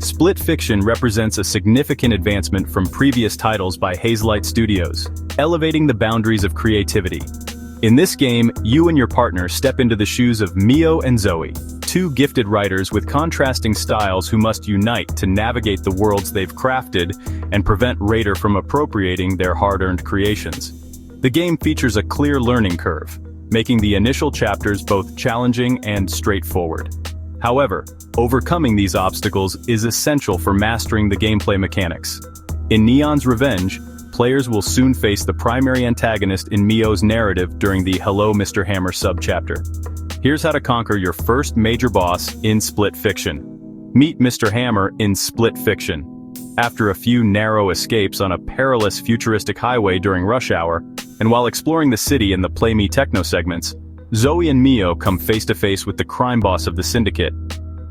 Split Fiction represents a significant advancement from previous titles by Hazelight Studios, elevating the boundaries of creativity. In this game, you and your partner step into the shoes of Mio and Zoe, two gifted writers with contrasting styles who must unite to navigate the worlds they've crafted and prevent Raider from appropriating their hard-earned creations. The game features a clear learning curve, making the initial chapters both challenging and straightforward. However, overcoming these obstacles is essential for mastering the gameplay mechanics. In Neon's Revenge, players will soon face the primary antagonist in Mio's narrative during the Hello Mr. Hammer subchapter. Here's how to conquer your first major boss in Split Fiction. Meet Mr. Hammer in Split Fiction. After a few narrow escapes on a perilous futuristic highway during rush hour, and while exploring the city in the Play Me Techno segments, Zoe and Mio come face to face with the crime boss of the syndicate.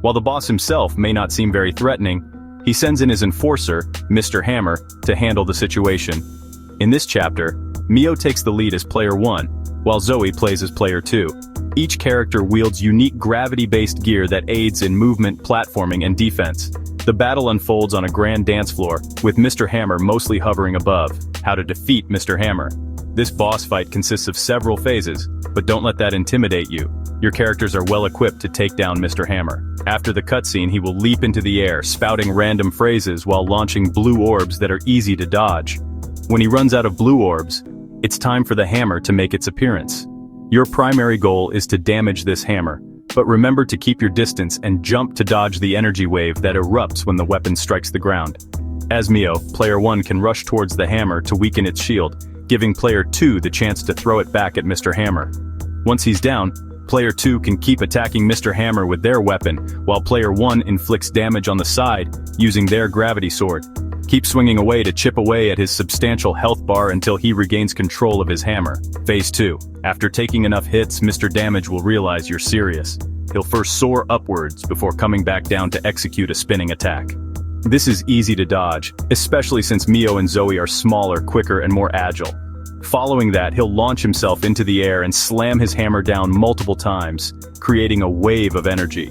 While the boss himself may not seem very threatening, he sends in his enforcer, Mr. Hammer, to handle the situation. In this chapter, Mio takes the lead as player 1, while Zoe plays as player 2. Each character wields unique gravity-based gear that aids in movement, platforming, and defense. The battle unfolds on a grand dance floor, with Mr. Hammer mostly hovering above. How to defeat Mr. Hammer. This boss fight consists of several phases, but don't let that intimidate you. Your characters are well equipped to take down Mr. Hammer. After the cutscene, he will leap into the air, spouting random phrases while launching blue orbs that are easy to dodge. When he runs out of blue orbs, it's time for the hammer to make its appearance. Your primary goal is to damage this hammer, but remember to keep your distance and jump to dodge the energy wave that erupts when the weapon strikes the ground. As Mio, player 1 can rush towards the hammer to weaken its shield, giving player 2 the chance to throw it back at Mr. Hammer. Once he's down, player 2 can keep attacking Mr. Hammer with their weapon, while player 1 inflicts damage on the side, using their gravity sword. Keep swinging away to chip away at his substantial health bar until he regains control of his hammer. Phase 2. After taking enough hits, Mr. Damage will realize you're serious. He'll first soar upwards before coming back down to execute a spinning attack. This is easy to dodge, especially since Mio and Zoe are smaller, quicker, and more agile. Following that, he'll launch himself into the air and slam his hammer down multiple times, creating a wave of energy.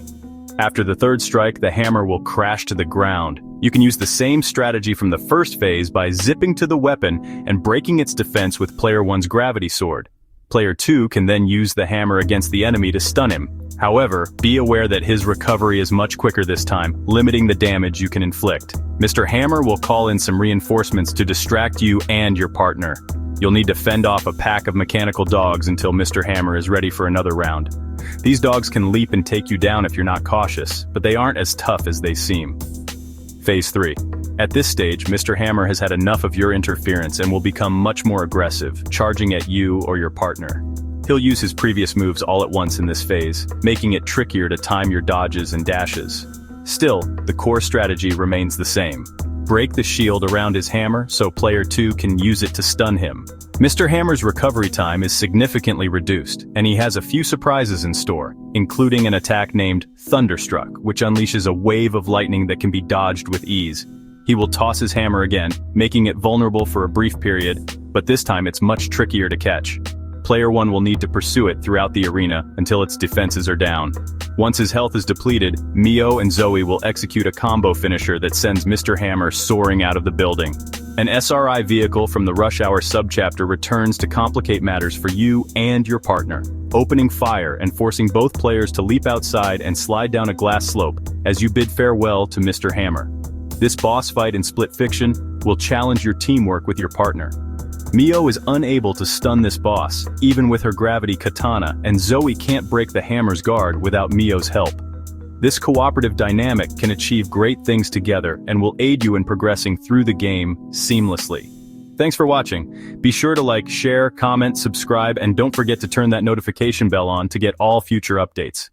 After the third strike, the hammer will crash to the ground. You can use the same strategy from the first phase by zipping to the weapon and breaking its defense with player 1's gravity sword. Player 2 can then use the hammer against the enemy to stun him. However, be aware that his recovery is much quicker this time, limiting the damage you can inflict. Mr. Hammer will call in some reinforcements to distract you and your partner. You'll need to fend off a pack of mechanical dogs until Mr. Hammer is ready for another round. These dogs can leap and take you down if you're not cautious, but they aren't as tough as they seem. Phase 3. At this stage, Mr. Hammer has had enough of your interference and will become much more aggressive, charging at you or your partner. He'll use his previous moves all at once in this phase, making it trickier to time your dodges and dashes. Still, the core strategy remains the same. Break the shield around his hammer so player 2 can use it to stun him. Mr. Hammer's recovery time is significantly reduced, and he has a few surprises in store, including an attack named Thunderstruck, which unleashes a wave of lightning that can be dodged with ease. He will toss his hammer again, making it vulnerable for a brief period, but this time it's much trickier to catch. Player 1 will need to pursue it throughout the arena until its defenses are down. Once his health is depleted, Mio and Zoe will execute a combo finisher that sends Mr. Hammer soaring out of the building. An SRI vehicle from the Rush Hour subchapter returns to complicate matters for you and your partner, opening fire and forcing both players to leap outside and slide down a glass slope as you bid farewell to Mr. Hammer. This boss fight in Split Fiction will challenge your teamwork with your partner. Mio is unable to stun this boss, even with her gravity katana, and Zoe can't break the hammer's guard without Mio's help. This cooperative dynamic can achieve great things together and will aid you in progressing through the game seamlessly. Thanks for watching. Be sure to like, share, comment, subscribe, and don't forget to turn that notification bell on to get all future updates.